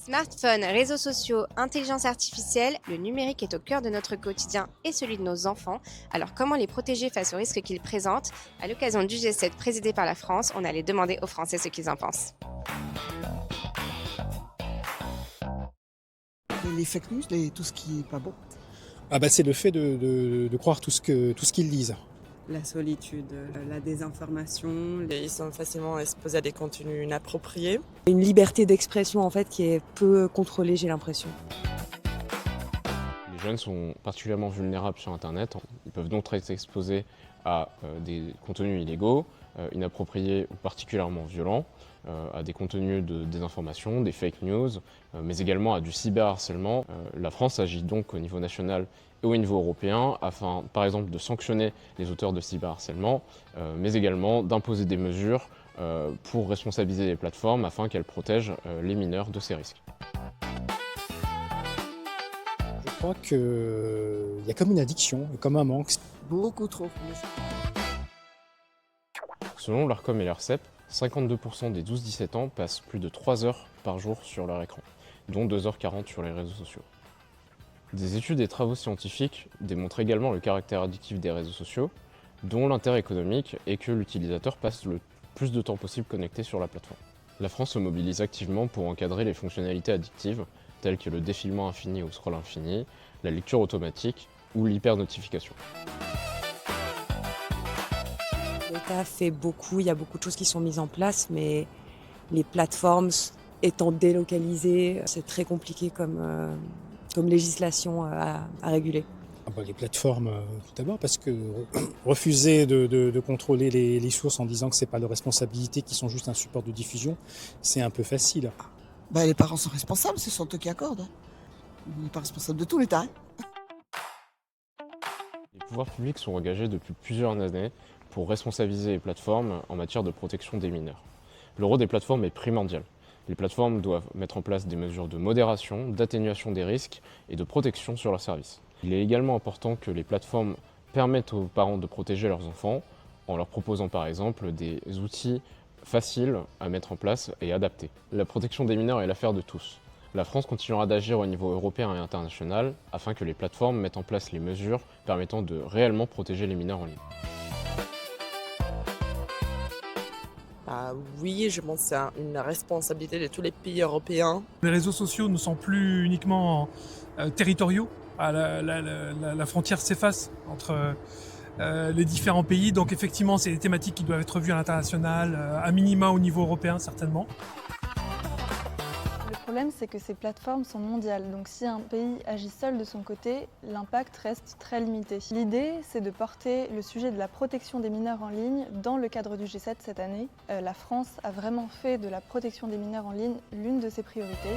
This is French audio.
Smartphones, réseaux sociaux, intelligence artificielle, le numérique est au cœur de notre quotidien et celui de nos enfants. Alors comment les protéger face aux risques qu'ils présentent? À l'occasion du G7 présidé par la France, on allait demander aux Français ce qu'ils en pensent. Les fake news, tout ce qui est pas bon. Ah bah c'est le fait de croire tout ce qu'ils lisent. La solitude, la désinformation. Et ils sont facilement exposés à des contenus inappropriés. Une liberté d'expression en fait qui est peu contrôlée, j'ai l'impression. Les jeunes sont particulièrement vulnérables sur Internet. Ils peuvent donc être exposés à des contenus illégaux, inappropriés ou particulièrement violents, à des contenus de désinformation, des fake news, mais également à du cyberharcèlement. La France agit donc au niveau national et au niveau européen afin, par exemple, de sanctionner les auteurs de cyberharcèlement, mais également d'imposer des mesures pour responsabiliser les plateformes afin qu'elles protègent les mineurs de ces risques. Je crois qu'il y a comme une addiction, comme un manque. Beaucoup trop. Selon l'Arcom et l'Arcep, 52% des 12-17 ans passent plus de 3 heures par jour sur leur écran, dont 2h40 sur les réseaux sociaux. Des études et travaux scientifiques démontrent également le caractère addictif des réseaux sociaux, dont l'intérêt économique est que l'utilisateur passe le plus de temps possible connecté sur la plateforme. La France se mobilise activement pour encadrer les fonctionnalités addictives, telles que le défilement infini ou scroll infini, la lecture automatique ou l'hypernotification. L'État fait beaucoup, il y a beaucoup de choses qui sont mises en place, mais les plateformes étant délocalisées, c'est très compliqué comme législation à réguler. Ah bah, les plateformes, tout d'abord, parce que refuser de contrôler les sources en disant que c'est pas leur responsabilité, qu'ils sont juste un support de diffusion, c'est un peu facile. Les parents sont responsables, ce sont eux qui accordent. On n'est pas responsable de tout, l'État. Les pouvoirs publics sont engagés depuis plusieurs années pour responsabiliser les plateformes en matière de protection des mineurs. Le rôle des plateformes est primordial. Les plateformes doivent mettre en place des mesures de modération, d'atténuation des risques et de protection sur leurs services. Il est également important que les plateformes permettent aux parents de protéger leurs enfants en leur proposant par exemple des outils faciles à mettre en place et adaptés. La protection des mineurs est l'affaire de tous. La France continuera d'agir au niveau européen et international afin que les plateformes mettent en place les mesures permettant de réellement protéger les mineurs en ligne. Oui, je pense que c'est une responsabilité de tous les pays européens. Les réseaux sociaux ne sont plus uniquement territoriaux. La frontière s'efface entre les différents pays. Donc effectivement, c'est des thématiques qui doivent être vues à l'international, à minima au niveau européen certainement. Le problème, c'est que ces plateformes sont mondiales, donc si un pays agit seul de son côté, l'impact reste très limité. L'idée, c'est de porter le sujet de la protection des mineurs en ligne dans le cadre du G7 cette année. La France a vraiment fait de la protection des mineurs en ligne l'une de ses priorités.